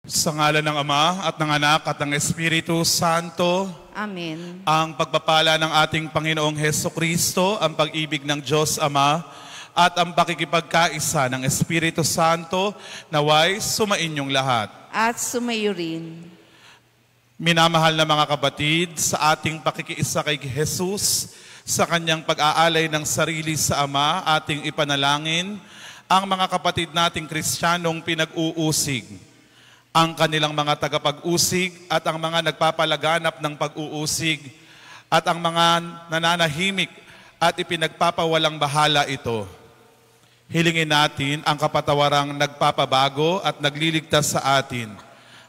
Sa ngalan ng Ama at ng Anak at ng Espiritu Santo. Amen. Ang pagpapala ng ating Panginoong Hesukristo, ang pag-ibig ng Diyos Ama, at ang pakikipagkaisa ng Espiritu Santo, naway sumainyong lahat. At sumayo rin. Minamahal na mga kapatid, sa ating pakikiisa kay Jesus, sa kanyang pag-aalay ng sarili sa Ama, ating ipanalangin ang mga kapatid nating Kristiyanong pinag-uusig, ang kanilang mga tagapag-usig at ang mga nagpapalaganap ng pag-uusig at ang mga nananahimik at ipinagpapawalang bahala ito. Hilingin natin ang kapatawarang nagpapabago at nagliligtas sa atin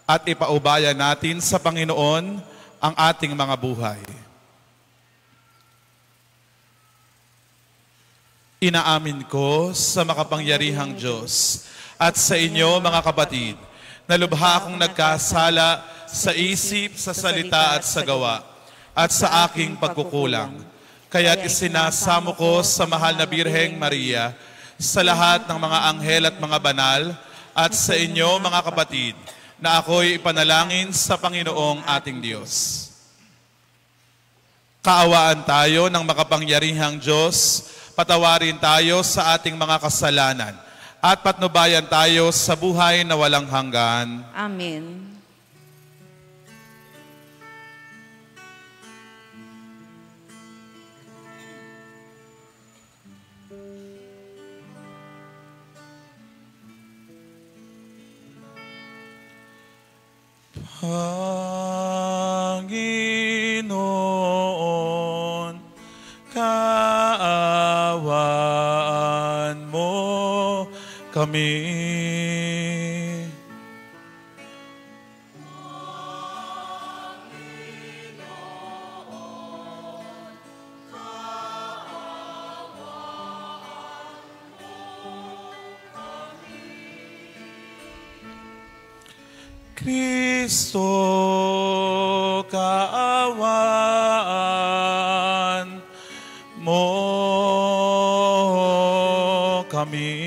at ipaubaya natin sa Panginoon ang ating mga buhay. Inaamin ko sa makapangyarihang Diyos at sa inyo mga kapatid, na lubha akong nagkasala sa isip, sa salita at sa gawa, at sa aking pagkukulang. Kaya't isinasamo ko sa mahal na Birheng Maria, sa lahat ng mga anghel at mga banal, at sa inyo mga kapatid, na ako'y ipanalangin sa Panginoong ating Diyos. Kaawaan tayo ng makapangyarihang Diyos, patawarin tayo sa ating mga kasalanan, at patnubayan tayo sa buhay na walang hanggan. Amen. Panginoon, kaawaan mo kami. Kristo, kaawaan mo kami.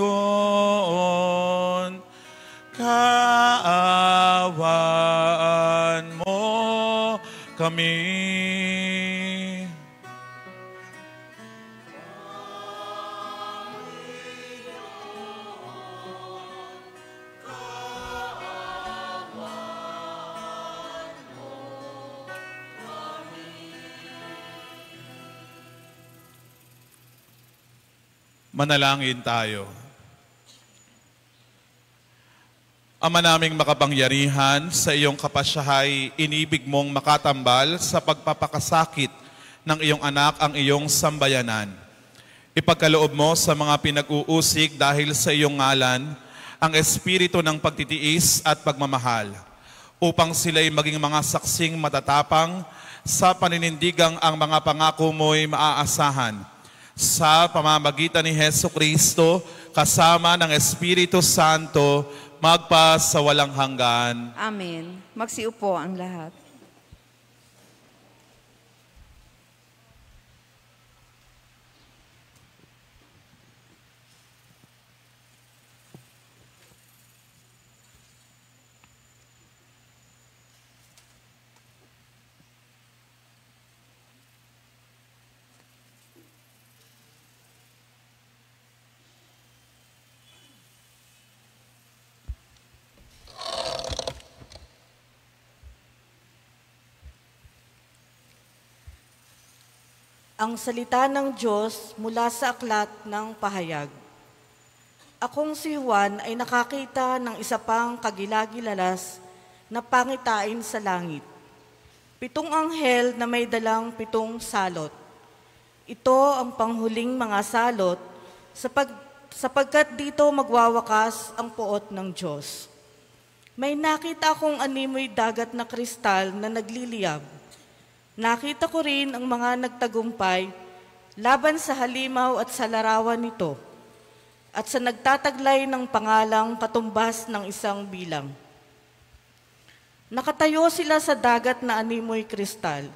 Panginoon, kaawaan mo kami. Manalangin tayo. Ama naming makapangyarihan, sa iyong kapasyahay, inibig mong makatambal sa pagpapakasakit ng iyong anak ang iyong sambayanan. Ipagkaloob mo sa mga pinag-uusig dahil sa iyong ngalan ang espiritu ng pagtitiis at pagmamahal, upang sila'y maging mga saksing matatapang sa paninindigang ang mga pangako mo'y maaasahan. Sa pamamagitan ni Hesukristo, kasama ng Espiritu Santo, magpa sa walang hanggan. Amen. Magsiupo ang lahat. Ang salita ng Diyos mula sa aklat ng pahayag. Akong si Juan ay nakakita ng isa pang kagilagilalas na pangitain sa langit. 7 anghel na may dalang 7 salot. Ito ang panghuling mga salot sapagkat dito magwawakas ang puot ng Diyos. May nakita akong animoy dagat na kristal na nagliliyab. Nakita ko rin ang mga nagtagumpay, laban sa halimaw at sa larawan nito, at sa nagtataglay ng pangalang katumbas ng isang bilang. Nakatayo sila sa dagat na animoy kristal.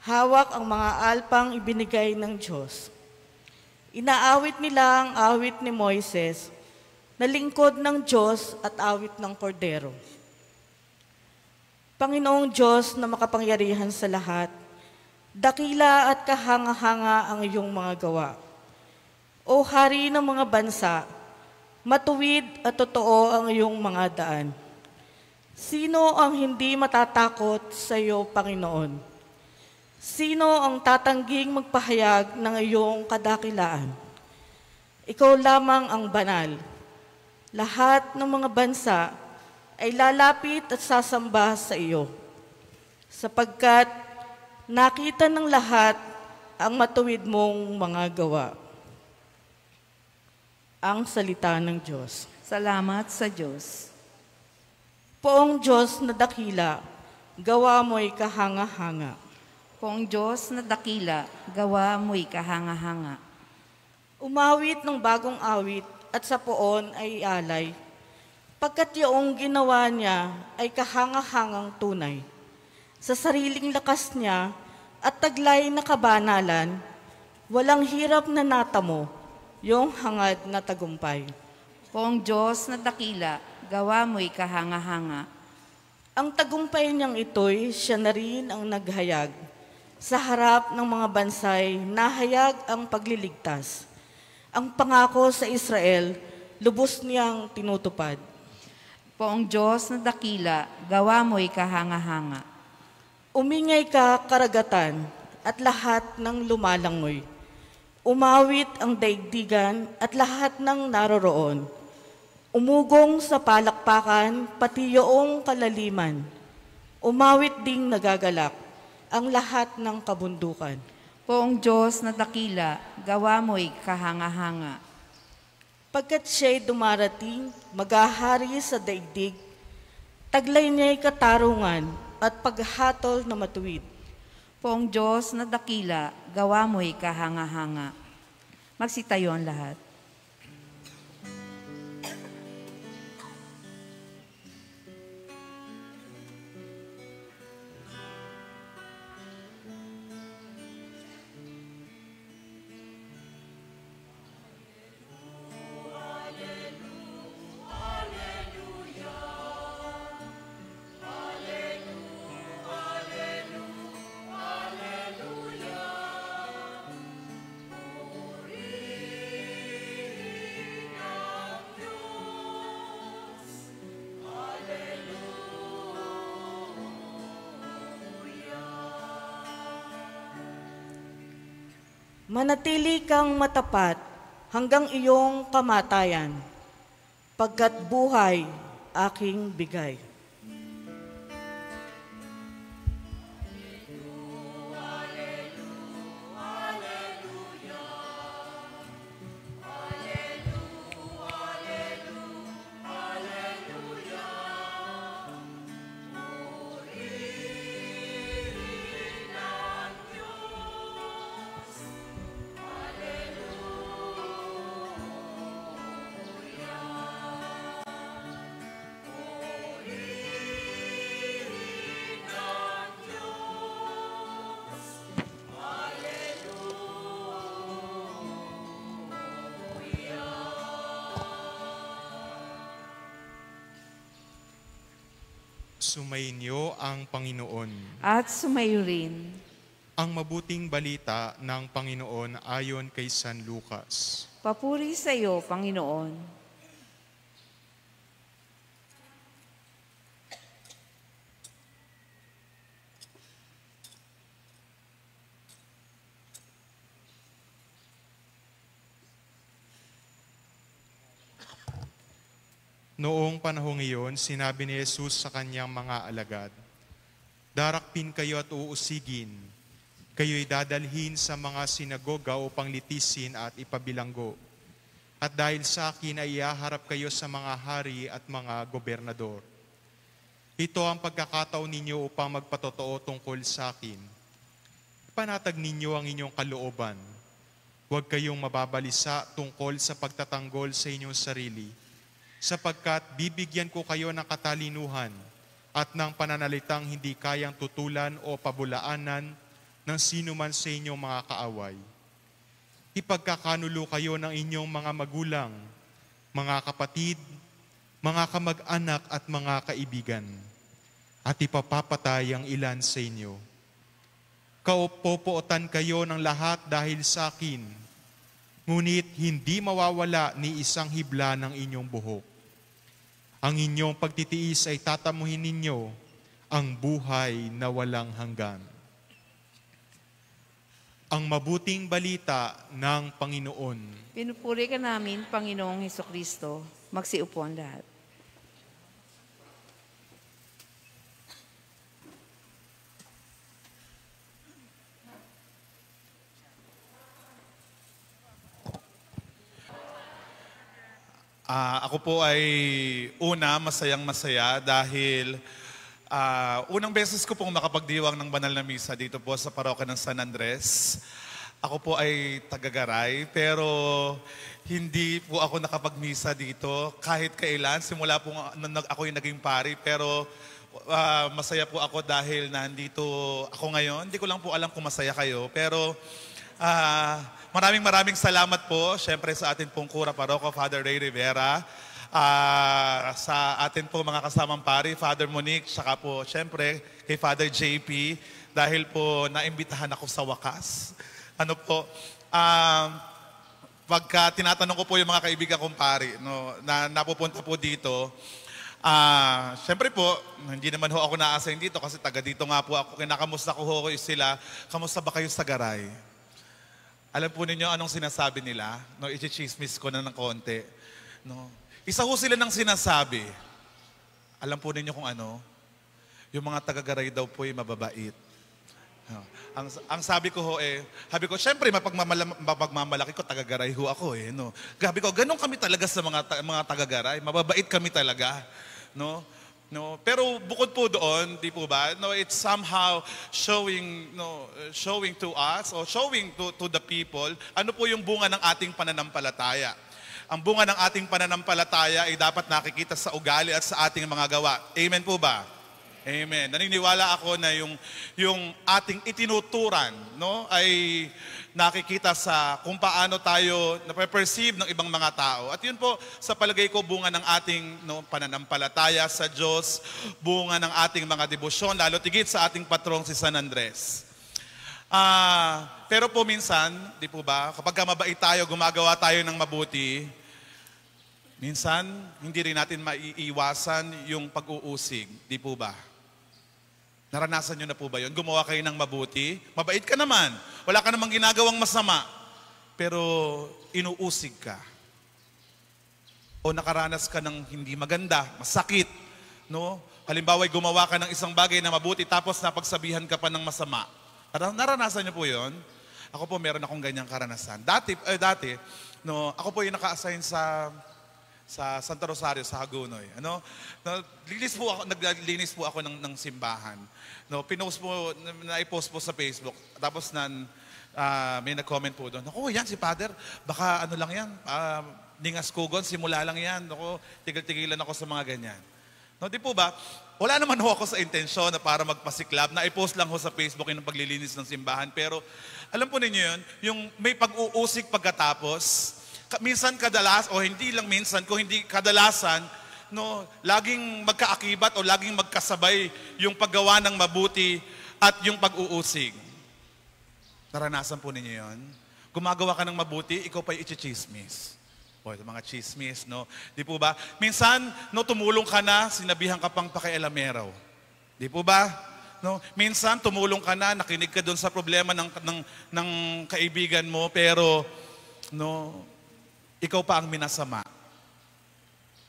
Hawak ang mga alpang ibinigay ng Diyos. Inaawit nila ang awit ni Moises, na lingkod ng Diyos at awit ng Kordero. Panginoong Diyos na makapangyarihan sa lahat, dakila at kahanga-hanga ang iyong mga gawa. O Hari ng mga bansa, matuwid at totoo ang iyong mga daan. Sino ang hindi matatakot sa iyo, Panginoon? Sino ang tatangging magpahayag ng iyong kadakilaan? Ikaw lamang ang banal. Lahat ng mga bansa ay lalapit at sasamba sa iyo, sapagkat nakita ng lahat ang matuwid mong mga gawa. Ang salita ng Diyos. Salamat sa Diyos. Poong Diyos na dakila, gawa mo'y kahanga-hanga. Poong Diyos na dakila, gawa mo'y kahanga-hanga. Umawit ng bagong awit at sa poon ay alay, pagkat yung ginawa niya ay kahanga-hangang tunay. Sa sariling lakas niya at taglay na kabanalan, walang hirap na natamo, yung hangad na tagumpay. Poong Diyos na dakila, gawa mo'y kahanga-hanga. Ang tagumpay niyang ito'y siya na rin ang naghayag. Sa harap ng mga bansay, nahayag ang pagliligtas. Ang pangako sa Israel, lubos niyang tinutupad. Poong Diyos na dakila, gawa mo'y kahanga-hanga. Umingay ka, karagatan, at lahat ng lumalangoy. Umawit ang daigdigan at lahat ng naroroon. Umugong sa palakpakan, pati yoong kalaliman. Umawit ding nagagalak ang lahat ng kabundukan. Poong Diyos na dakila, gawa mo'y kahanga-hanga. Pagkat siya'y dumarating, maghahari sa daigdig, taglay niya'y katarungan at paghatol na matuwid. Poong Diyos na dakila, gawa mo'y kahanga-hanga. Magsitayo ang lahat. Manatili kang matapat hanggang iyong kamatayan, pagkat buhay aking bigay. Sumainyo ang Panginoon. At sumayo rin. Ang mabuting balita ng Panginoon ayon kay San Lucas. Papuri sa iyo, Panginoon. Noong panahong iyon, sinabi ni Jesus sa kanyang mga alagad, "Darakpin kayo at uusigin. Kayo'y dadalhin sa mga sinagoga upang litisin at ipabilanggo. At dahil sa akin ay ihaharap kayo sa mga hari at mga gobernador. Ito ang pagkakataon ninyo upang magpatotoo tungkol sa akin. Panatag ninyo ang inyong kalooban. Huwag kayong mababalisa tungkol sa pagtatanggol sa inyong sarili, sapagkat bibigyan ko kayo ng katalinuhan at ng pananalitang hindi kayang tutulan o pabulaanan ng sino man sa inyong mga kaaway. Ipagkakanulo kayo ng inyong mga magulang, mga kapatid, mga kamag-anak at mga kaibigan, at ipapapatay ang ilan sa inyo. Kaupopootan kayo ng lahat dahil sa akin, ngunit hindi mawawala ni isang hibla ng inyong buhok. Ang inyong pagtitiis ay tatamuhin ninyo ang buhay na walang hanggan. Ang mabuting balita ng Panginoon. Pinupuri ka namin, Panginoong Hesukristo. Magsiupo ang lahat. Ako po ay masayang-masaya dahil unang beses ko pong makapagdiwang ng banal na misa dito po sa parokya ng San Andres. Ako po ay taga-Garay, pero hindi po ako nakapagmisa dito kahit kailan. Simula po ako yung naging pari, pero masaya po ako dahil nandito ako ngayon. Hindi ko lang po alam kung masaya kayo, pero maraming salamat po, syempre sa atin pong Kura Paroko, Father Ray Rivera, sa atin po mga kasamang pari, Father Monique, saka po syempre kay Father JP, dahil po naimbitahan ako sa wakas. Pagka tinatanong ko po yung mga kaibigan kong pari, na napupunta po dito, syempre po, hindi naman ho ako na-assign dito kasi taga dito nga po ako, kinakamusta ko ho sila, kamusta ba kayo sa Garay? Alam po ninyo anong sinasabi nila? I-chismis ko na ng konti. Isa ho sila ng sinasabi. Alam po ninyo kung ano? Yung mga taga-Garay daw po ay mababait. Ang sabi ko ho sabi ko, syempre mapagmamalaki ko, taga-Garay ho ako Gabi ko, ganun kami talaga sa mga taga-Garay. Mababait kami talaga. Pero bukod po doon, di po ba? It's somehow showing to us or showing to the people ano po yung bunga ng ating pananampalataya. Ang bunga ng ating pananampalataya ay dapat nakikita sa ugali at sa ating mga gawa. Amen po ba? Amen. Naniniwala ako na yung ating itinuturan ay nakikita sa kung paano tayo nape-perceive ng ibang mga tao. At yun po, sa palagay ko, bunga ng ating pananampalataya sa Diyos, bunga ng ating mga debosyon, lalo tigit sa ating patrong si San Andres. Pero po minsan, di po ba, kapag mabait tayo, gumagawa tayo ng mabuti, minsan, hindi rin natin maiiwasan yung pag-uusig. Di po ba? Naranasan nyo na po ba yun? Gumawa kayo ng mabuti? Mabait ka naman. Wala ka namang ginagawang masama. Pero inuusig ka. O nakaranas ka ng hindi maganda, masakit. Halimbawa, gumawa ka ng isang bagay na mabuti tapos napagsabihan ka pa ng masama. Naranasan nyo po yun? Ako po, meron akong ganyang karanasan. Dati, ako po yung naka-assign sa Santa Rosario, sa Hagonoy. Naglinis po ako ng simbahan. Na-post po sa Facebook. Tapos may nag-comment po doon. Yan si Father, baka lang yan, ningas kugon, simula lang yan. Tigil-tigilan ako sa mga ganyan. Di po ba? Wala naman ho ako sa intensyon na para magpasiklab, na-post lang ho sa Facebook yung paglilinis ng simbahan. Pero alam po ninyo yun, yung may pag-uusig pagkatapos, minsan o hindi lang minsan, kung hindi kadalasan, laging magkaakibat o laging magkasabay yung paggawa ng mabuti at yung pag-uusig. Naranasan po ninyo yun? Gumagawa ka ng mabuti, ikaw pa i-chismis. Mga chismis, Di po ba? Minsan, tumulong ka na, sinabihan ka pang pakialamero. Di po ba? Minsan, tumulong ka na, nakinig ka doon sa problema ng kaibigan mo, pero, ikaw pa ang minasama.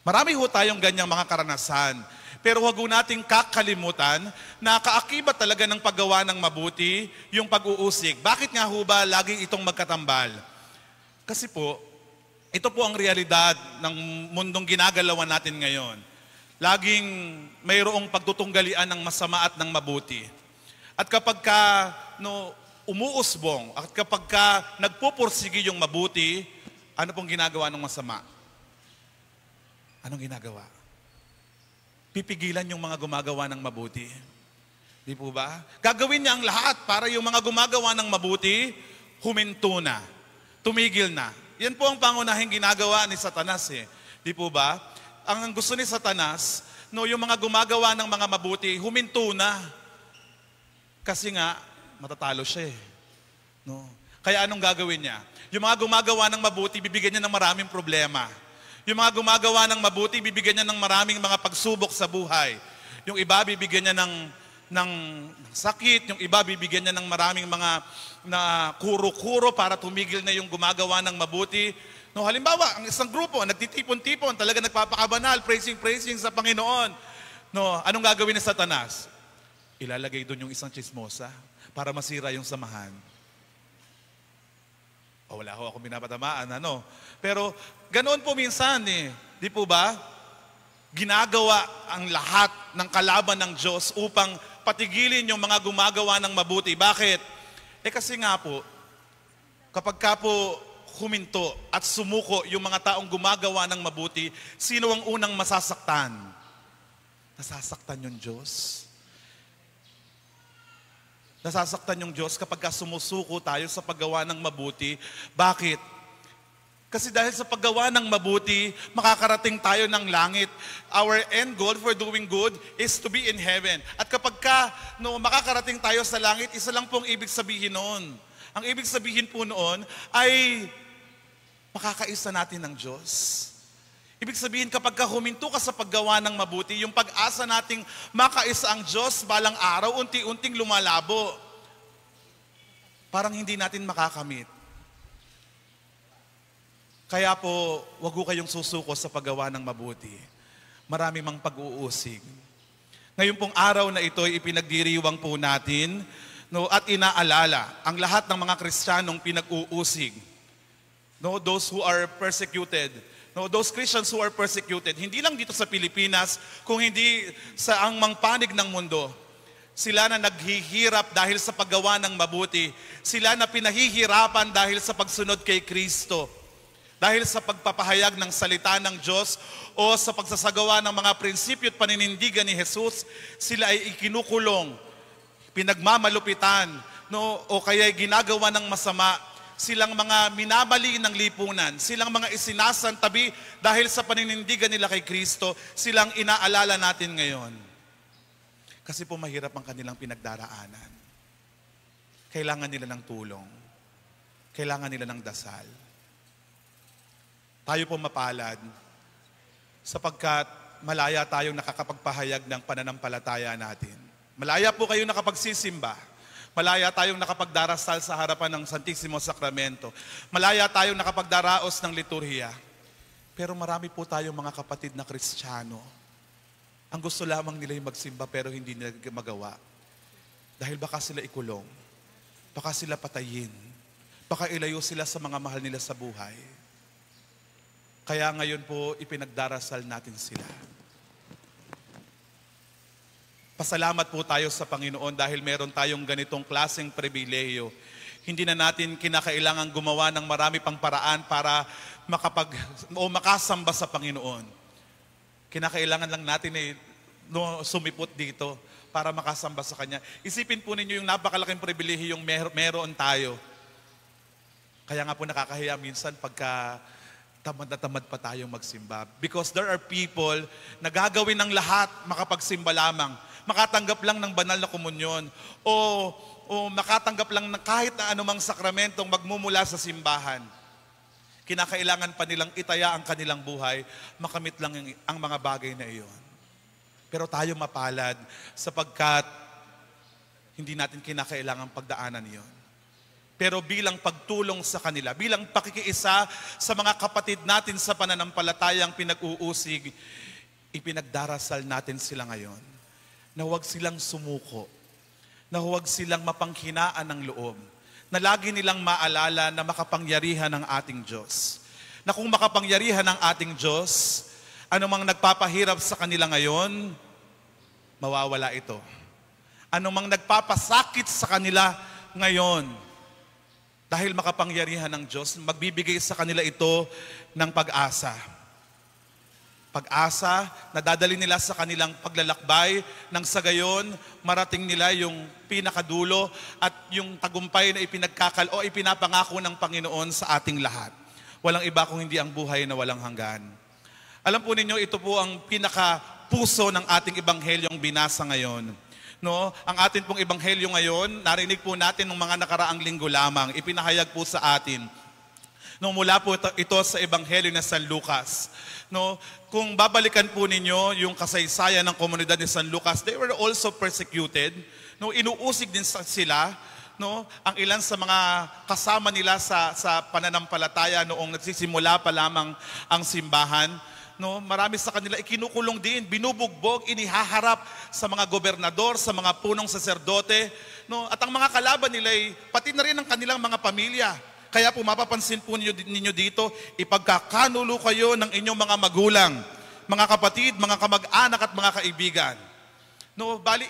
Marami ho tayong ganyang mga karanasan. Pero huwag nating kakalimutan na kaakibat talaga ng paggawa ng mabuti, yung pag-uusig. Bakit nga ho ba laging itong magkatambal? Kasi po, ito po ang realidad ng mundong ginagalawan natin ngayon. Laging mayroong pagtutunggalian ng masama at ng mabuti. At kapag umuusbong at kapag ka nagpupursigi yung mabuti, ano pong ginagawa ng masama? Anong ginagawa? Pipigilan yung mga gumagawa ng mabuti. Di po ba? Gagawin niya ang lahat para yung mga gumagawa ng mabuti, huminto na. Tumigil na. Yan po ang pangunahing ginagawa ni Satanas eh. Di po ba? Ang gusto ni Satanas, no, yung mga gumagawa ng mga mabuti, huminto na. Kasi nga, matatalo siya eh. No? Kaya anong gagawin niya? Yung mga gumagawa ng mabuti, bibigyan niya ng maraming problema. Yung mga gumagawa ng mabuti, bibigyan niya ng maraming mga pagsubok sa buhay. Yung iba, bibigyan niya ng sakit. Yung iba, bibigyan niya ng maraming mga na kuro-kuro para tumigil na yung gumagawa ng mabuti. No, halimbawa, ang isang grupo, nagtitipon-tipon, talaga nagpapakabanal, praising sa Panginoon. No, anong gagawin ni Satanas? Ilalagay doon yung isang chismosa para masira yung samahan. O wala ako binapatamaan, ano. Pero ganoon po minsan eh. Di po ba? Ginagawa ang lahat ng kalaban ng Diyos upang patigilin yung mga gumagawa ng mabuti. Bakit? Kasi nga po, kapag ka po huminto at sumuko yung mga taong gumagawa ng mabuti, sino ang unang masasaktan? Nasasaktan yung Diyos. Nasasaktan yung Diyos kapag ka sumusuko tayo sa paggawa ng mabuti. Bakit? Kasi dahil sa paggawa ng mabuti, makakarating tayo ng langit. Our end goal for doing good is to be in heaven. At kapag ka makakarating tayo sa langit, isa lang pong ibig sabihin noon. Ang ibig sabihin po noon ay makakaisa natin ng Diyos. Ibig sabihin kapag ka huminto ka sa paggawa ng mabuti, yung pag-asa nating makaisa ang Diyos balang araw, unti-unting lumalabo. Parang hindi natin makakamit. Kaya po, wag ho kayong susuko sa paggawa ng mabuti. Marami mang pag-uusig. Ngayon pong araw na ito, ipinagdiriwang po natin at inaalala ang lahat ng mga Kristiyanong pinag-uusig. Those who are persecuted. Those Christians who are persecuted. Hindi lang dito sa Pilipinas, kung hindi sa ang mangpanig ng mundo. Sila na naghihirap dahil sa paggawa ng mabuti. Sila na pinahihirapan dahil sa pagsunod kay Kristo. Dahil sa pagpapahayag ng salita ng Diyos o sa pagsasagawa ng mga prinsipyo at paninindigan ni Jesus, sila ay ikinukulong, pinagmamalupitan, o kaya ginagawa ng masama. Silang mga minamali ng lipunan, silang mga isinasantabi dahil sa paninindigan nila kay Kristo, silang inaalala natin ngayon. Kasi po mahirap ang kanilang pinagdaraanan. Kailangan nila ng tulong. Kailangan nila ng dasal. Tayo po mapalad sapagkat malaya tayong nakakapagpahayag ng pananampalataya natin. Malaya po kayo nakapagsisimba. Malaya tayong nakapagdarasal sa harapan ng Santisimo Sakramento. Malaya tayong nakapagdaraos ng liturhiya. Pero marami po tayong mga kapatid na Kristiyano. Ang gusto lamang nila yung magsimba pero hindi nila magawa. Dahil baka sila ikulong. Baka sila patayin. Baka ilayo sila sa mga mahal nila sa buhay. Kaya ngayon po, ipinagdarasal natin sila. Pasalamat po tayo sa Panginoon dahil meron tayong ganitong klaseng pribileyo. Hindi na natin kinakailangan gumawa ng marami pang paraan para makasamba sa Panginoon. Kinakailangan lang natin sumipot dito para makasamba sa Kanya. Isipin po ninyo yung napakalaking pribileyo yung meron tayo. Kaya nga po nakakahiya minsan pagka tamad na tamad pa tayong magsimba. Because there are people na gagawin ng lahat makapagsimba lamang. Makatanggap lang ng banal na komunyon. O makatanggap lang ng kahit na anumang sakramentong magmumula sa simbahan. Kinakailangan pa nilang itaya ang kanilang buhay, makamit lang ang mga bagay na iyon. Pero tayo mapalad sapagkat hindi natin kinakailangan pagdaanan iyon. Pero bilang pagtulong sa kanila, bilang pakikiisa sa mga kapatid natin sa pananampalatayang pinag-uusig, ipinagdarasal natin sila ngayon na huwag silang sumuko, na huwag silang mapanghinaan ng loob, na lagi nilang maalala na makapangyarihan ng ating Diyos. Na kung makapangyarihan ng ating Diyos, anumang nagpapahirap sa kanila ngayon, mawawala ito. Anumang nagpapasakit sa kanila, ngayon, dahil makapangyarihan ng Diyos, magbibigay sa kanila ito ng pag-asa. Pag-asa na dadali nila sa kanilang paglalakbay nang sa gayon marating nila yung pinakadulo at yung tagumpay na ipinapangako ng Panginoon sa ating lahat. Walang iba kung hindi ang buhay na walang hanggan. Alam po ninyo, ito po ang pinaka-puso ng ating ebanghelyong binasa ngayon. No, ang atin pong ebanghelyo ngayon, narinig po natin ng mga nakaraang linggo lamang, ipinahayag po sa atin. No, mula po ito sa ebanghelyo ng San Lucas. No, kung babalikan po ninyo yung kasaysayan ng komunidad ni San Lucas, they were also persecuted. No, inuusig din sila, no, ang ilan sa mga kasama nila sa pananampalataya noong nagsisimula pa lamang ang simbahan. No, marami sa kanila ikinukulong din, binubugbog, inihaharap sa mga gobernador, sa mga punong saserdote, no, at ang mga kalaban nila ay pati na rin ang kanilang mga pamilya. Kaya po mapapansin po ninyo dito, ipagkakanulo kayo ng inyong mga magulang, mga kapatid, mga kamag-anak at mga kaibigan. No, bali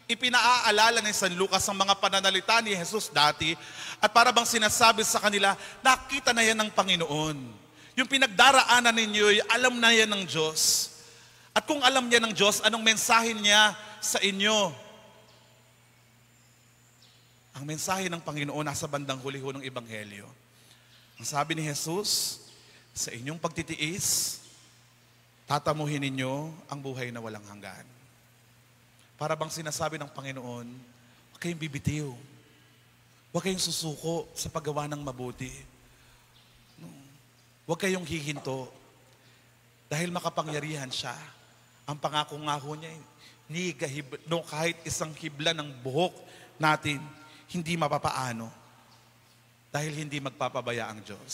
ipinaaalala ni San Lucas ang mga pananalita ni Jesus dati at para bang sinasabi sa kanila, nakita na yan ng Panginoon. Yung pinagdaraanan ninyo, alam na yan ng Diyos. At kung alam niya ng Diyos, anong mensahe niya sa inyo? Ang mensahe ng Panginoon nasa bandang huli ng Ebanghelyo. Ang sabi ni Jesus, sa inyong pagtitiis, tatamuhin ninyo ang buhay na walang hanggan. Para bang sinasabi ng Panginoon, huwag kayong bibitiw. Huwag kayong susuko sa paggawa ng mabuti. Huwag kayong hihinto. Dahil makapangyarihan siya. Ang pangako nga ho niya, kahit isang hibla ng buhok natin, hindi mapapaano. Dahil hindi magpapabaya ang Diyos.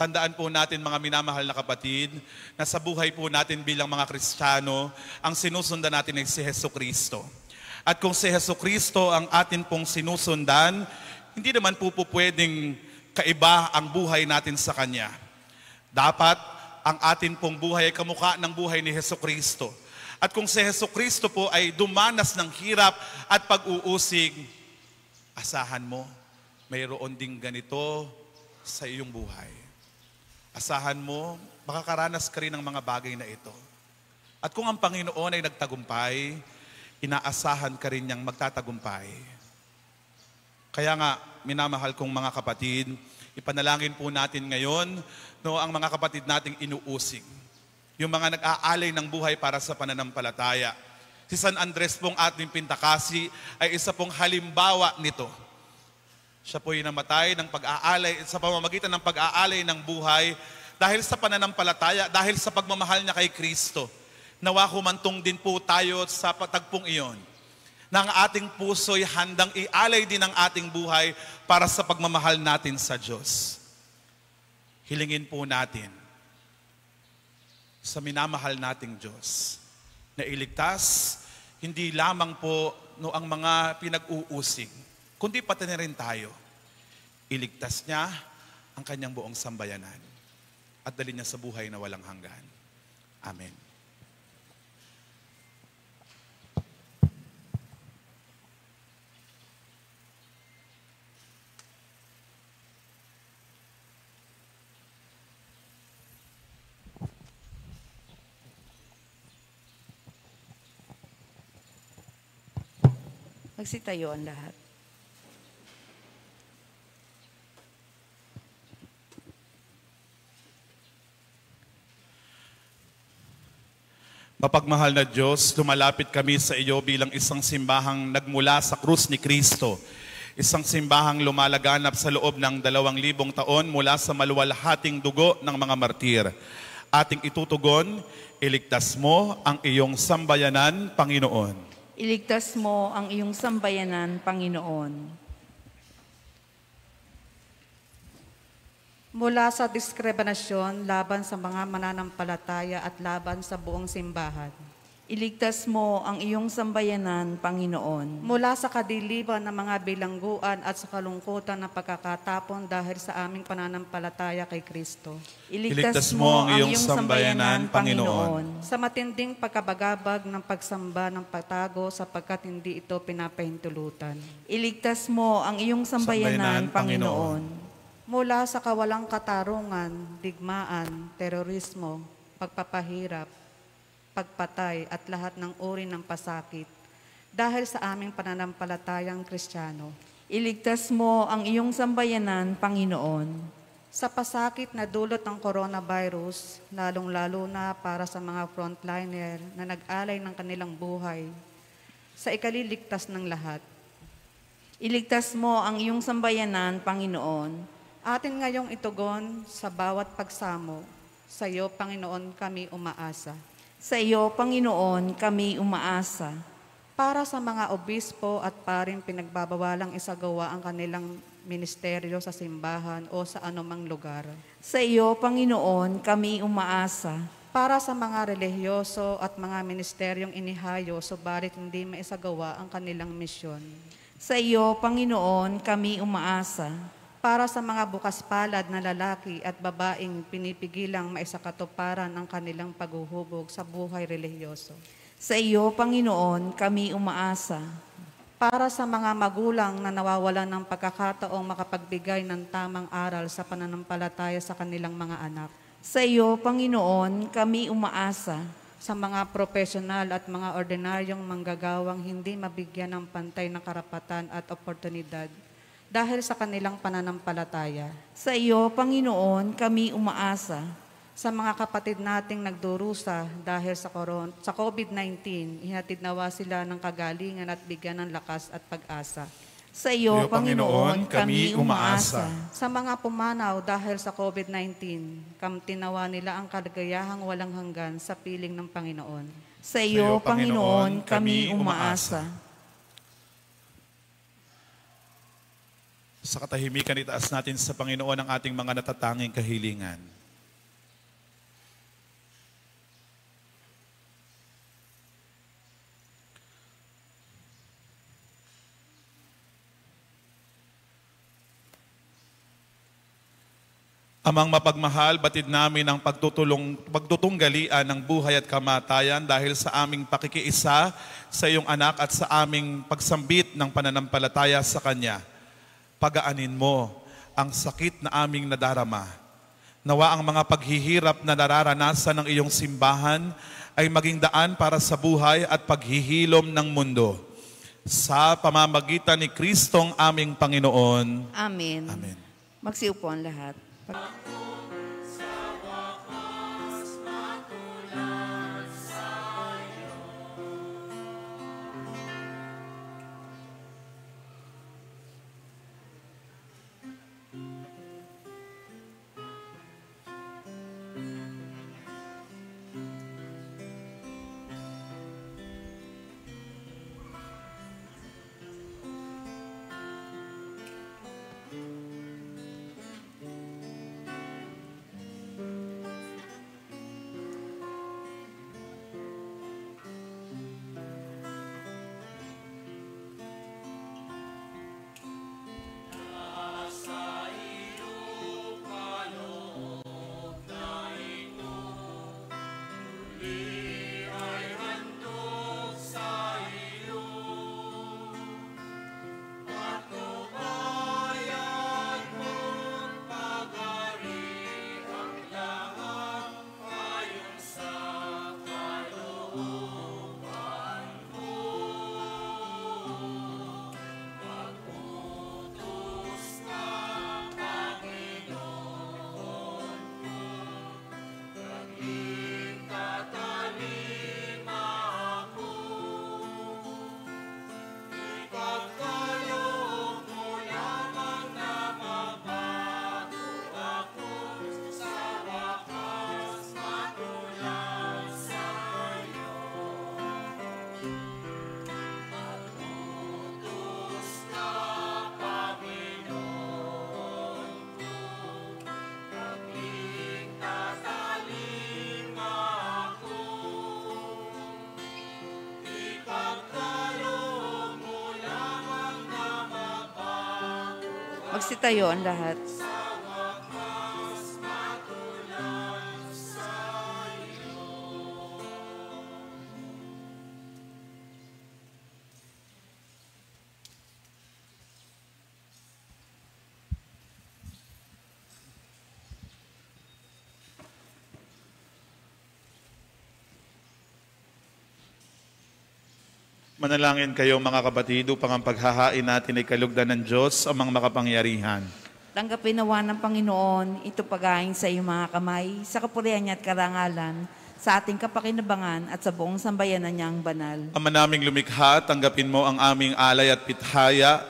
Tandaan po natin mga minamahal na kapatid, na sa buhay po natin bilang mga Kristiyano, ang sinusundan natin ay si Jesucristo. At kung si Jesucristo ang atin pong sinusundan, hindi naman po pwedeng kaiba ang buhay natin sa Kanya. Dapat ang atin pong buhay ay kamukha ng buhay ni Jesucristo. At kung si Jesucristo po ay dumanas ng hirap at pag-uusig, asahan mo, mayroon ding ganito sa iyong buhay. Asahan mo, makakaranas ka rin ng mga bagay na ito. At kung ang Panginoon ay nagtagumpay, inaasahan ka rin niyang magtatagumpay. Kaya nga, minamahal kong mga kapatid, ipanalangin po natin ngayon, no, ang mga kapatid nating inuusig. Yung mga nag-aalay ng buhay para sa pananampalataya. Si San Andres pong ating Pintakasi ay isa pong halimbawa nito. Siya po'y namatay ng pag-aalay, sa pamamagitan ng pag-aalay ng buhay dahil sa pananampalataya, dahil sa pagmamahal niya kay Kristo. Nawa humantong din po tayo sa patagpong iyon na ang ating puso'y handang ialay din ang ating buhay para sa pagmamahal natin sa Diyos. Hilingin po natin sa minamahal nating Diyos na iligtas, hindi lamang po ang mga pinag-uusig, kundi pati na rin tayo. Iligtas niya ang kanyang buong sambayanan at dali niya sa buhay na walang hanggan. Amen. Magsitayo ang lahat. Mapagmahal na Diyos, lumalapit kami sa iyo bilang isang simbahang nagmula sa krus ni Kristo. Isang simbahang lumalaganap sa loob ng 2,000 taon mula sa maluwalhating dugo ng mga martir. Ating itutugon, iligtas mo ang iyong sambayanan, Panginoon. Iligtas mo ang iyong sambayanan, Panginoon. Mula sa diskriminasyon laban sa mga mananampalataya at laban sa buong simbahan. Iligtas mo ang iyong sambayanan, Panginoon. Mula sa kadiliman ng mga bilangguan at sa kalungkutan ng pagkakatapon dahil sa aming pananampalataya kay Kristo. Iligtas mo ang iyong sambayanan, Panginoon. Sa matinding pagkabagabag ng pagsamba ng patago sapagkat hindi ito pinapahintulutan. Iligtas mo ang iyong sambayanan, Panginoon. Mula sa kawalang katarungan, digmaan, terorismo, pagpapahirap, pagpatay at lahat ng uri ng pasakit dahil sa aming pananampalatayang Kristiyano. Iligtas mo ang iyong sambayanan, Panginoon. Sa pasakit na dulot ng coronavirus, lalong-lalo na para sa mga frontliner na nag-alay ng kanilang buhay, sa ikaliligtas ng lahat. Iligtas mo ang iyong sambayanan, Panginoon. Atin ngayong itugon sa bawat pagsamo, sa iyo, Panginoon, kami umaasa. Sa iyo, Panginoon, kami umaasa. Para sa mga obispo at paring pinagbabawalang isagawa ang kanilang ministeryo sa simbahan o sa anumang lugar. Sa iyo, Panginoon, kami umaasa. Para sa mga relihiyoso at mga ministeryong inihayo subalit hindi maisagawa ang kanilang misyon. Sa iyo, Panginoon, kami umaasa. Para sa mga bukas palad na lalaki at babaeng pinipigilang maisakatuparan ang kanilang paghuhubog sa buhay relihiyoso. Sa iyo, Panginoon, kami umaasa. Para sa mga magulang na nawawalan ng pagkakataong makapagbigay ng tamang aral sa pananampalataya sa kanilang mga anak. Sa iyo, Panginoon, kami umaasa. Sa mga profesional at mga ordinaryong manggagawang hindi mabigyan ng pantay na karapatan at oportunidad dahil sa kanilang pananampalataya. Sa iyo, Panginoon, kami umaasa. Sa mga kapatid nating nagdurusa dahil sa COVID-19, ihatid nawa sila ng kagalingan at bigyan ng lakas at pag-asa. Sa iyo, Panginoon, kami umaasa. Sa mga pumanaw dahil sa COVID-19, kamtinawa nila ang kaligayahang walang hanggan sa piling ng Panginoon. Sa iyo, Panginoon, kami umaasa. Sa katahimikan, itaas natin sa Panginoon ang ating mga natatanging kahilingan. Amang mapagmahal, batid namin ang pagtutunggalian ng buhay at kamatayan dahil sa aming pakikiisa sa iyong anak at sa aming pagsambit ng pananampalataya sa Kanya. Pagaanin mo ang sakit na aming nadarama. Nawa ang mga paghihirap na nararanasan ng iyong simbahan ay maging daan para sa buhay at paghihilom ng mundo. Sa pamamagitan ni Kristong aming Panginoon. Amen. Amen. Magsiupo ang lahat. Magsitayo ang lahat. Manalangin kayo mga kapatid upang ang paghahain natin ay kalugdan ng Diyos ang mga makapangyarihan. Tanggapin nawa ng Panginoon ito paghain sa iyong mga kamay, sa kapurihan niya at karangalan, sa ating kapakinabangan at sa buong sambayanan niyang banal. Ama naming lumikha, tanggapin mo ang aming alay at pithaya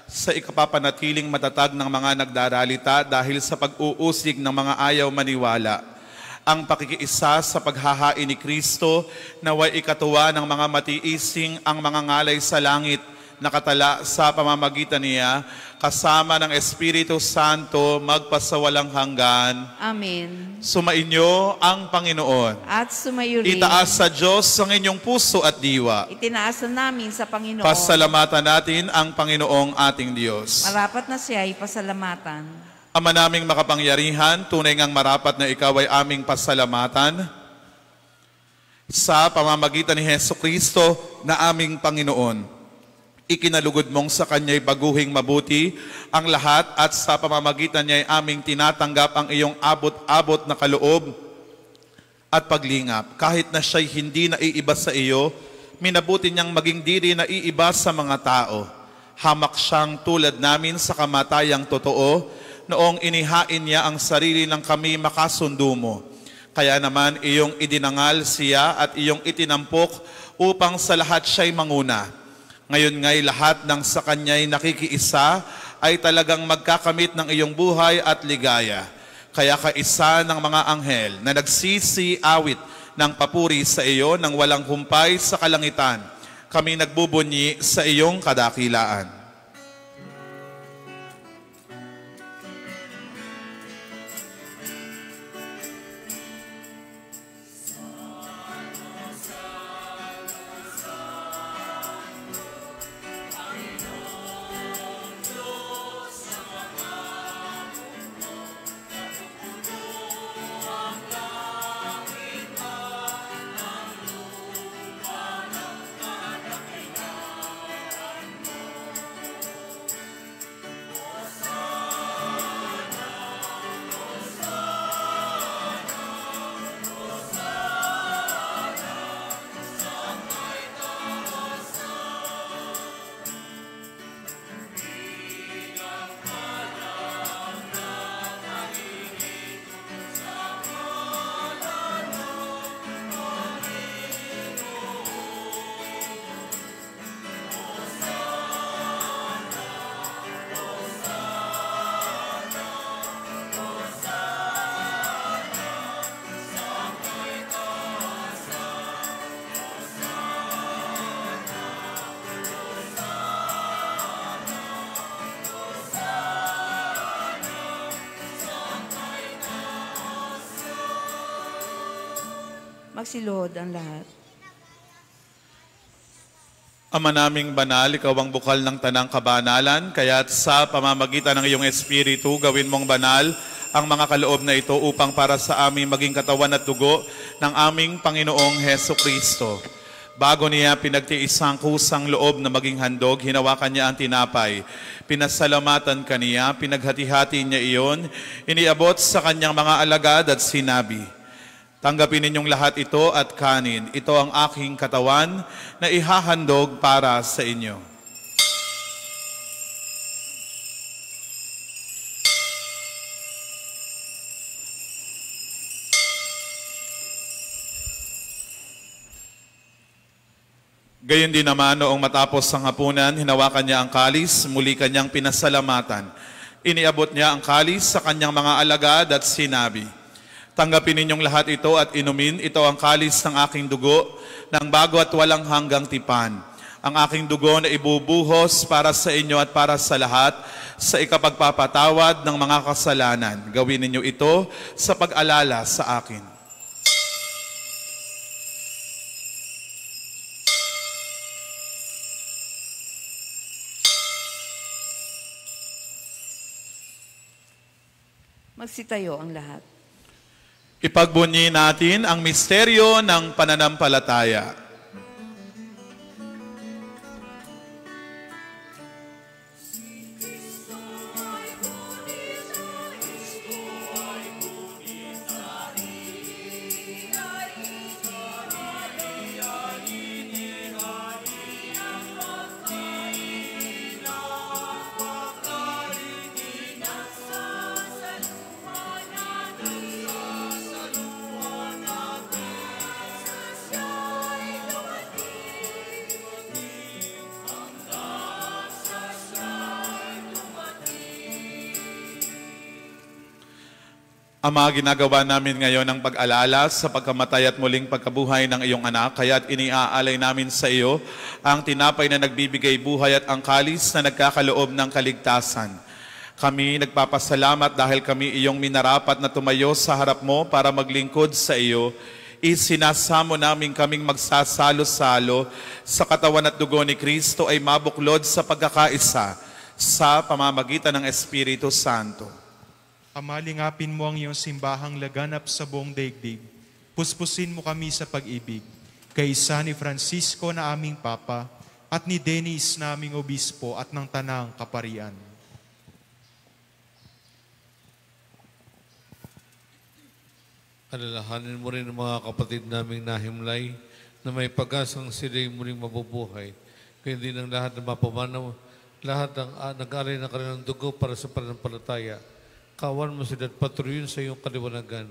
sa ikapapanatiling matatag ng mga nagdaralita dahil sa pag-uusig ng mga ayaw maniwala. Ang pakikiisa sa paghahain ni Kristo, naway ikatuwa ng mga matiising ang mga ngalay sa langit, nakatala sa pamamagitan niya, kasama ng Espiritu Santo, magpasawalang hanggan. Amen. Sumainyo ang Panginoon. At sumayo rin. Itaas sa Diyos ang inyong puso at diwa. Itinaas na namin sa Panginoon. Pasalamatan natin ang Panginoong ating Diyos. Marapat na siya ay pasalamatan. Ama naming makapangyarihan, tunay ngang marapat na ikaw ay aming pasalamatan sa pamamagitan ni Jesucristo na aming Panginoon. Ikinalugod mong sa Kanya'y baguhing mabuti ang lahat at sa pamamagitan niya ay aming tinatanggap ang iyong abot-abot na kaloob at paglingap. Kahit na siya'y hindi naiiba sa iyo, minabuti niyang maging diri na iiba sa mga tao. Hamak siyang tulad namin sa kamatayang totoo, noong inihain niya ang sarili ng kami makasundo mo. Kaya naman iyong idinangal siya at iyong itinampok upang sa lahat siya'y manguna. Ngayon nga'y lahat ng sa kanya'y nakikiisa ay talagang magkakamit ng iyong buhay at ligaya. Kaya kaisa ng mga anghel na nagsisiawit ng papuri sa iyo nang walang humpay sa kalangitan, kami nagbubunyi sa iyong kadakilaan. Magsiluhod ang lahat. Ama naming banal, ikaw ang bukal ng tanang kabanalan, kaya't sa pamamagitan ng iyong Espiritu, gawin mong banal ang mga kaloob na ito upang para sa aming maging katawan at dugo ng aming Panginoong Heso Kristo. Bago niya pinagtiis ang kusang loob na maging handog, hinawakan niya ang tinapay. Pinasalamatan kaniya, pinaghati-hati niya iyon, iniabot sa kanyang mga alagad at sinabi, tanggapin ninyong lahat ito at kanin. Ito ang aking katawan na ihahandog para sa inyo. Gayon din naman noong matapos ang hapunan, hinawakan niya ang kalis, muli kanyang pinasalamatan. Iniabot niya ang kalis sa kanyang mga alagad at sinabi, tanggapin ninyong lahat ito at inumin, ito ang kalis ng aking dugo, ng bago at walang hanggang tipan. Ang aking dugo na ibubuhos para sa inyo at para sa lahat, sa ikapagpapatawad ng mga kasalanan. Gawin ninyo ito sa pag-alala sa akin. Magsitayo ang lahat. Ipagbunyi natin ang misteryo ng pananampalataya. Ama, ginagawa namin ngayon ang pag-alala sa pagkamatay at muling pagkabuhay ng iyong anak, kaya't iniaalay namin sa iyo ang tinapay na nagbibigay buhay at ang kalis na nagkakaloob ng kaligtasan. Kami nagpapasalamat dahil kami iyong minarapat na tumayo sa harap mo para maglingkod sa iyo. Isinasamo namin kaming magsasalo-salo sa katawan at dugo ni Kristo ay mabuklod sa pagkakaisa sa pamamagitan ng Espiritu Santo. Ama, lingapin mo ang iyong simbahang laganap sa buong daigdig. Puspusin mo kami sa pag-ibig. Kaisa ni Francisco na aming Papa at ni Dennis na aming Obispo at ng Tanang Kaparian. Alalahanin mo rin ang mga kapatid naming nahimlay na may pag-asang sila'y muling mabubuhay. Kaya hindi ng lahat na mapamanaw, lahat ng nag-alay na kanilang dugo para sa pananampalataya. Kaawaan mo sila at patuloyin sa iyong kaliwanagan.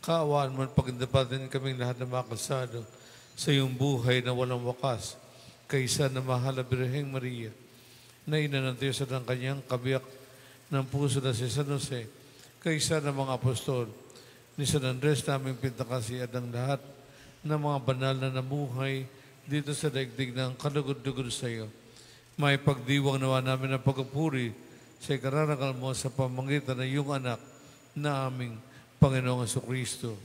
Kaawaan mo at pagindapatin kaming lahat ng mga kalsado sa iyong buhay na walang wakas. Kaysa na mahal na Birheng Maria, na ina ng Diyos at ang kanyang kabiyak ng puso na si San Jose, kaysa ng mga apostol, ni San Andres naming pintakasi at ang lahat ng mga banal na namuhay dito sa daigdig ng kalugod-lugod sa iyo. May pagdiwang nawa namin ang pagpupuri sa ikararangal mo sa pamamagitan ng iyong anak na aming Panginoong Jesucristo.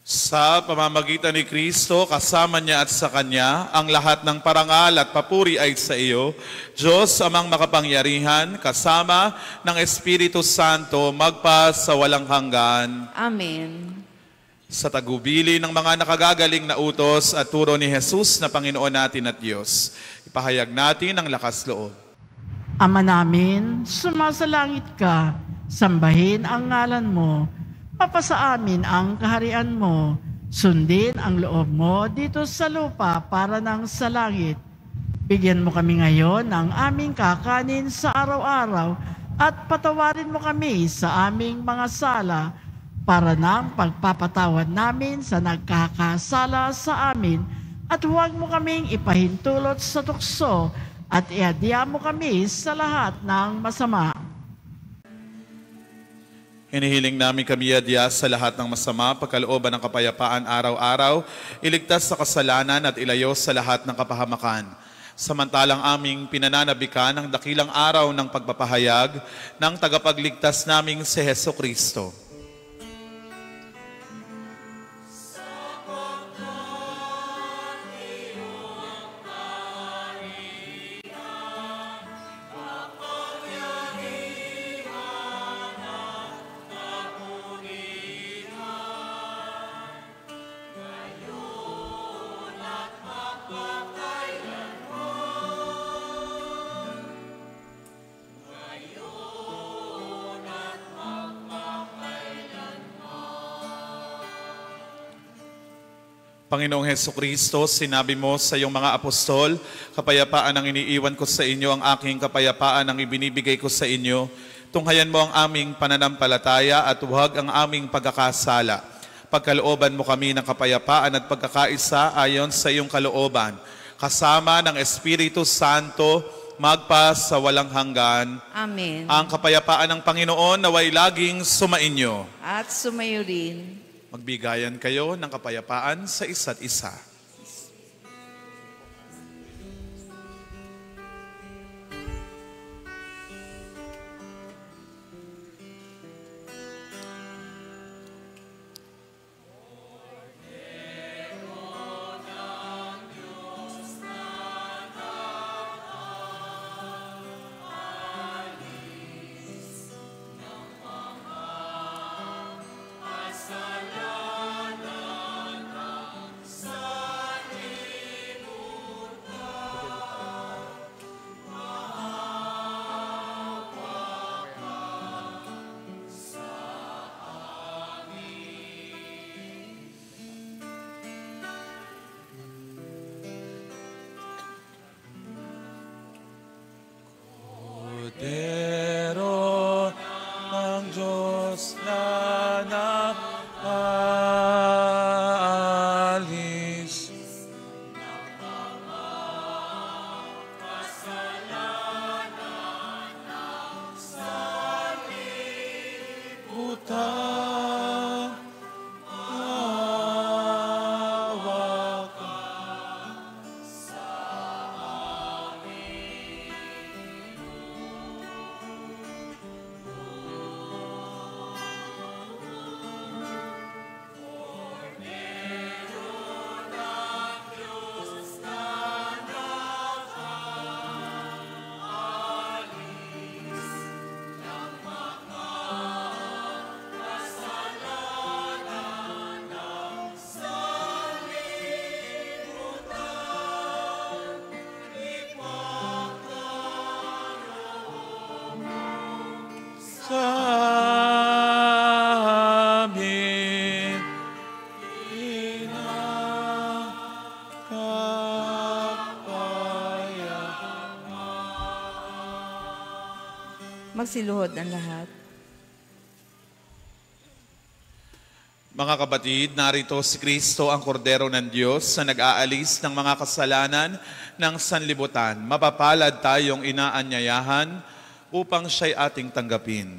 Sa pamamagitan ni Kristo, kasama niya at sa Kanya, ang lahat ng parangal at papuri ay sa iyo, Diyos amang makapangyarihan, kasama ng Espiritu Santo, magpa sa walang hanggan. Amen. Sa tagubili ng mga nakagagaling na utos at turo ni Jesus na Panginoon natin at Diyos, ipahayag natin ang lakas loob. Ama namin, sumasalangit ka, sambahin ang ngalan mo, mapasa amin ang kaharian mo, sundin ang loob mo dito sa lupa para nang sa langit. Bigyan mo kami ngayon ng aming kakanin sa araw-araw at patawarin mo kami sa aming mga sala para nang pagpapatawad namin sa nagkakasala sa amin at huwag mo kaming ipahintulot sa tukso at iadya mo kami sa lahat ng masama. Hinihiling namin kami adya sa lahat ng masama, pagkalooban ng kapayapaan araw-araw, iligtas sa kasalanan at ilayo sa lahat ng kapahamakan. Samantalang aming pinananabikan ang dakilang araw ng pagpapahayag ng tagapagligtas naming si Heso Kristo. Panginoong Heso Kristo, sinabi mo sa iyong mga apostol, kapayapaan ang iniiwan ko sa inyo, ang aking kapayapaan ang ibinibigay ko sa inyo. Tunghayan mo ang aming pananampalataya at huwag ang aming pagkakasala. Pagkalooban mo kami ng kapayapaan at pagkakaisa ayon sa iyong kalooban. Kasama ng Espiritu Santo, magpa sa walang hanggan. Amen. Ang kapayapaan ng Panginoon naway laging sumainyo. At sumayo rin. Magbigayan kayo ng kapayapaan sa isa't isa. Diyos na nakaalis. Utang awa ka. Sa amin Magsiluhod ang lahat. Mga kapatid, narito si Kristo ang kordero ng Diyos na nag-aalis ng mga kasalanan ng sanlibutan. Mapapalad tayong inaanyayahan upang siya'y ating tanggapin.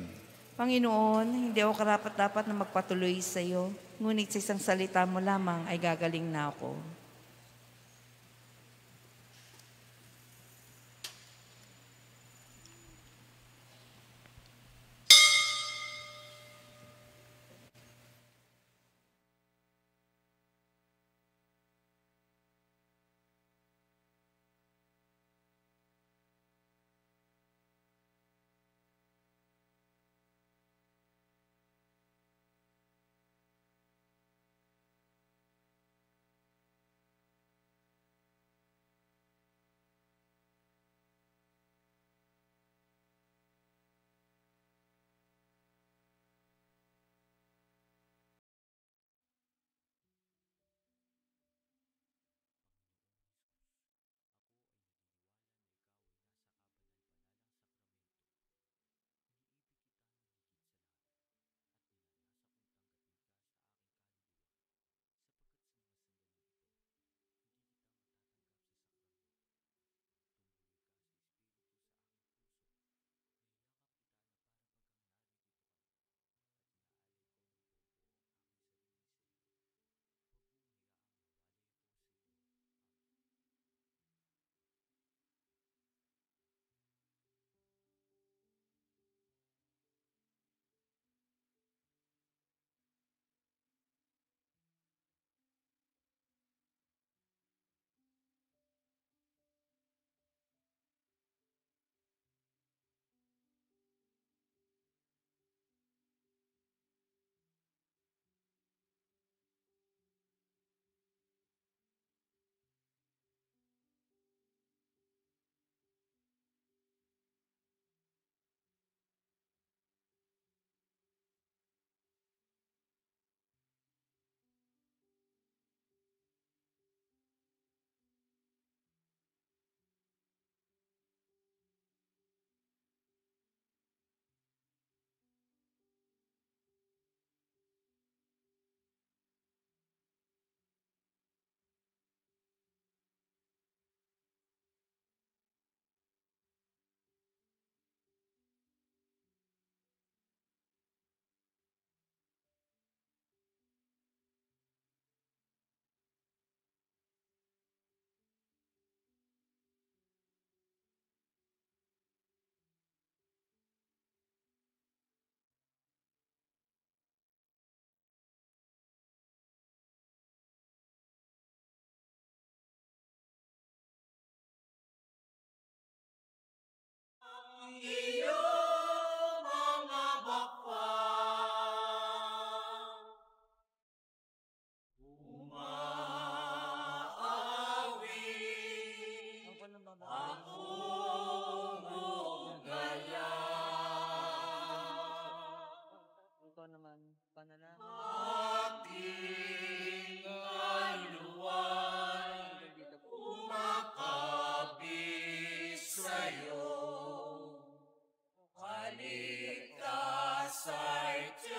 Panginoon, hindi ako karapat-dapat na magpatuloy sa iyo, ngunit sa isang salita mo lamang ay gagaling na ako. Kaligtasay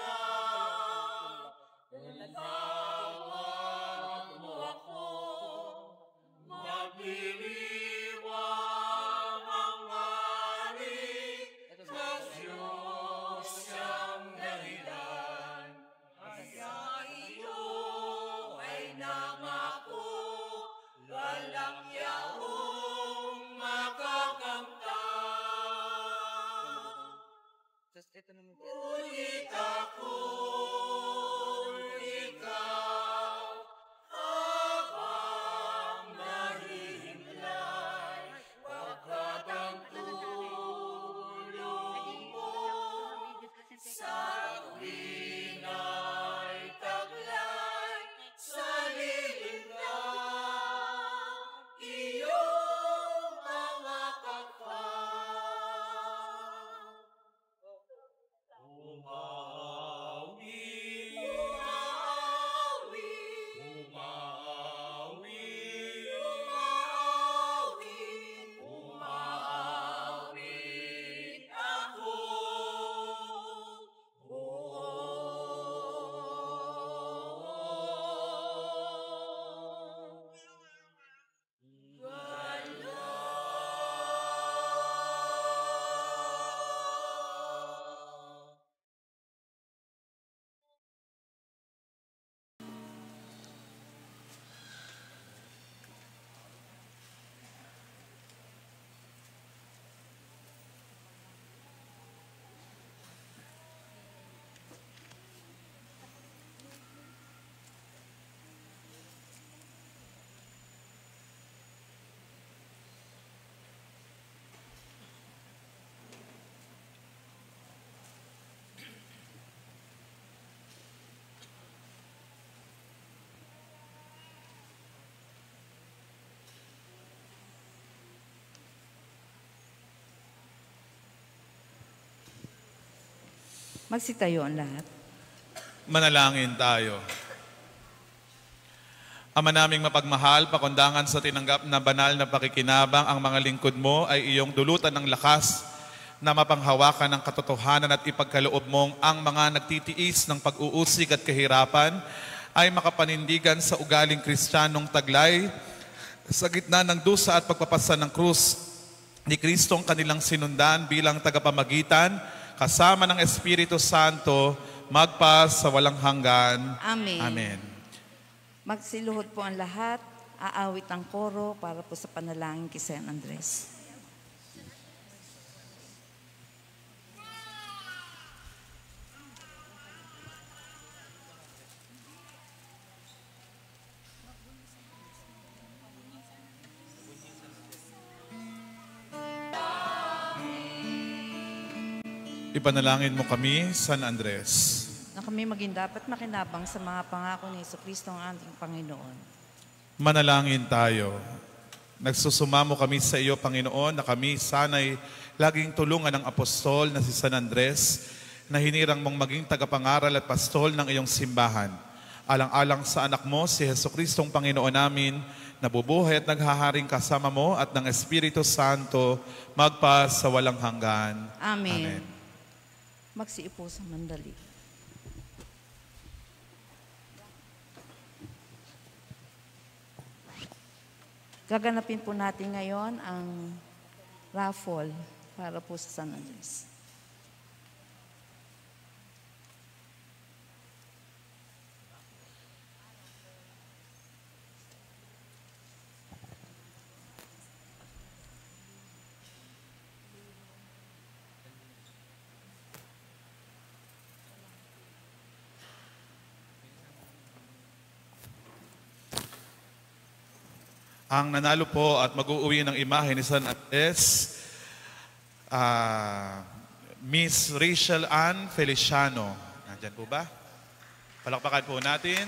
Magsitayo ang lahat. Manalangin tayo. Ama naming mapagmahal, pakundangan sa tinanggap na banal na pakikinabang, ang mga lingkod mo ay iyong dulutan ng lakas na mapanghawakan ng katotohanan at ipagkaloob mong ang mga nagtitiis ng pag-uusig at kahirapan ay makapanindigan sa ugaling Kristiyanong taglay sa gitna ng dusa at pagpapasan ng krus ni Kristong kanilang sinundan bilang tagapamagitan kasama ng Espiritu Santo magpa sa walang hanggan. Amen. Amen. Magsiluhod po ang lahat. Aawit ang koro para po sa panalangin kay San Andres. Ipanalangin mo kami, San Andres. Na kami maging dapat makinabang sa mga pangako ni Jesucristo ang ating Panginoon. Manalangin tayo. Nagsusumamo kami sa iyo, Panginoon, na kami sana'y laging tulungan ng apostol na si San Andres na hinirang mong maging tagapangaral at pastol ng iyong simbahan. Alang-alang sa anak mo, si Jesucristong Panginoon namin, nabubuhay at naghaharing kasama mo at ng Espiritu Santo magpa sa walang hanggan. Amen. Amen. Magsiupo sa mandali. Gaganapin po natin ngayon ang raffle para po sa San Andres. Ang nanalo po at mag-uuwi ng imahe ni San Andres, Miss Rachel Ann Feliciano. Nandyan po ba? Palakpakan po natin.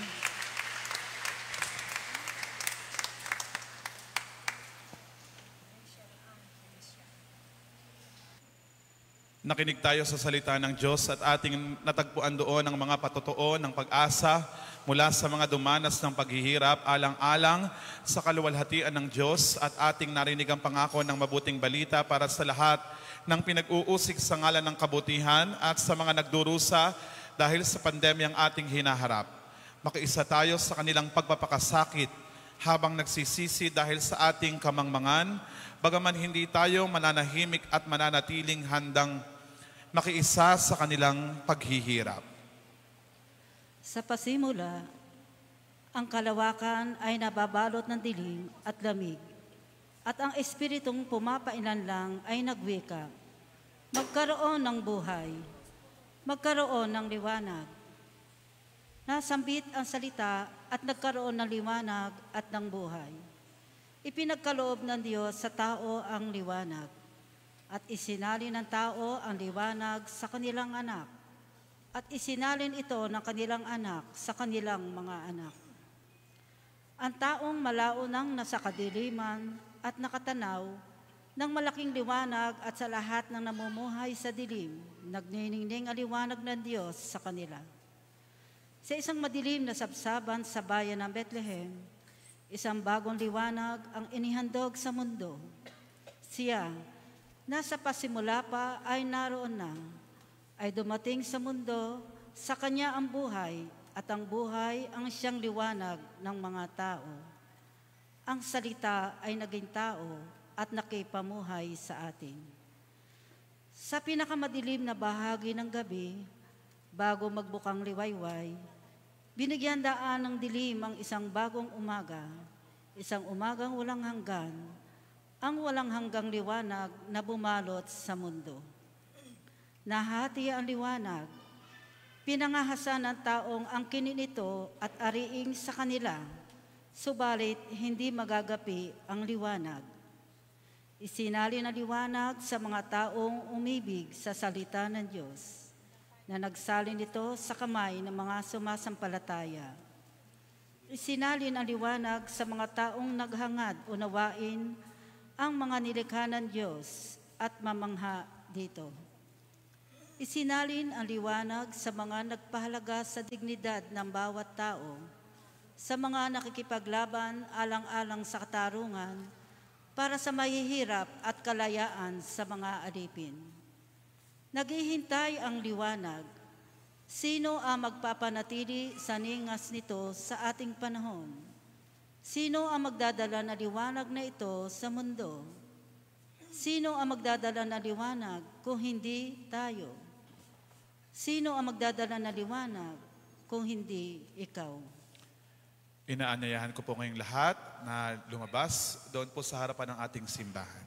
Nakinig tayo sa salita ng Diyos at ating natagpuan doon ang mga patotoo ng pag-asa mula sa mga dumanas ng paghihirap, alang-alang sa kaluwalhatian ng Diyos at ating narinig ang pangako ng mabuting balita para sa lahat ng pinag-uusig sa ngalan ng kabutihan at sa mga nagdurusa dahil sa pandemyang ating hinaharap. Makiisa tayo sa kanilang pagpapakasakit habang nagsisisi dahil sa ating kamangmangan, bagaman hindi tayo mananahimik at mananatiling handang makiisa sa kanilang paghihirap. Sa pasimula, ang kalawakan ay nababalot ng dilim at lamig, at ang espiritong pumapailanlang ay nagwika. Magkaroon ng buhay, magkaroon ng liwanag. Nasambit ang salita at nagkaroon ng liwanag at ng buhay. Ipinagkaloob ng Diyos sa tao ang liwanag, at isinali ng tao ang liwanag sa kanilang anak. at isinalin ito ng kanilang anak sa kanilang mga anak. Ang taong malaunang nasa kadiliman at nakatanaw ng malaking liwanag at sa lahat ng namumuhay sa dilim, nagniningning ang liwanag ng Diyos sa kanila. Sa isang madilim na sabsaban sa bayan ng Bethlehem, isang bagong liwanag ang inihandog sa mundo. Siya, nasa pasimula pa ay naroon na, ay dumating sa mundo, sa kanya ang buhay, at ang buhay ang siyang liwanag ng mga tao. Ang salita ay naging tao at nakipamuhay sa atin. Sa pinakamadilim na bahagi ng gabi, bago magbukang liwayway, binigyan daan ng dilim ang isang bagong umaga, isang umagang walang hanggan, ang walang hanggang liwanag na bumalot sa mundo. Nahati ang liwanag, pinangahasan ng taong ang kininito at ariing sa kanila, subalit hindi magagapi ang liwanag. Isinali na liwanag sa mga taong umibig sa salita ng Diyos, na nagsalin ito sa kamay ng mga sumasampalataya. Isinali na liwanag sa mga taong naghangad unawain ang mga nilikha ng Diyos at mamangha dito. Isinalin ang liwanag sa mga nagpahalaga sa dignidad ng bawat tao, sa mga nakikipaglaban alang-alang sa katarungan para sa mahihirap at kalayaan sa mga alipin. Naghihintay ang liwanag. Sino ang magpapanatili sa ningas nito sa ating panahon? Sino ang magdadala na liwanag na ito sa mundo? Sino ang magdadala na liwanag kung hindi tayo? Sino ang magdadala na liwanag kung hindi ikaw? Inaanyayahan ko po ngayong lahat na lumabas doon po sa harapan ng ating simbahan.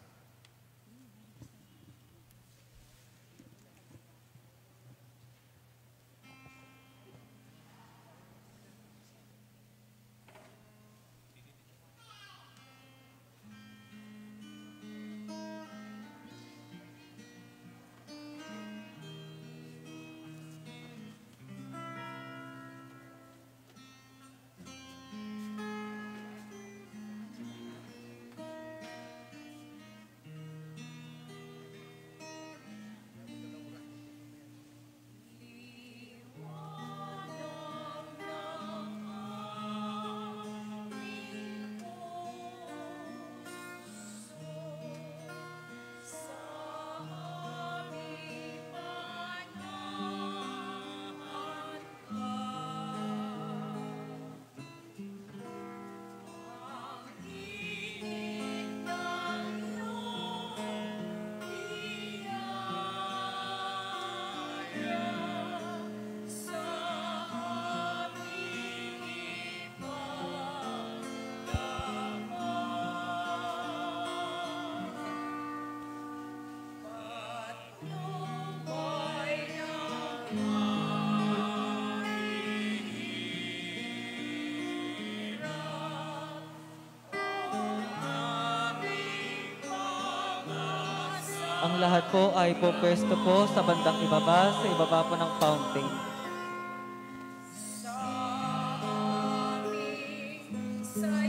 Ang lahat po ay pupwesto po sa bandang ibaba, sa ibaba po ng fountain. Sa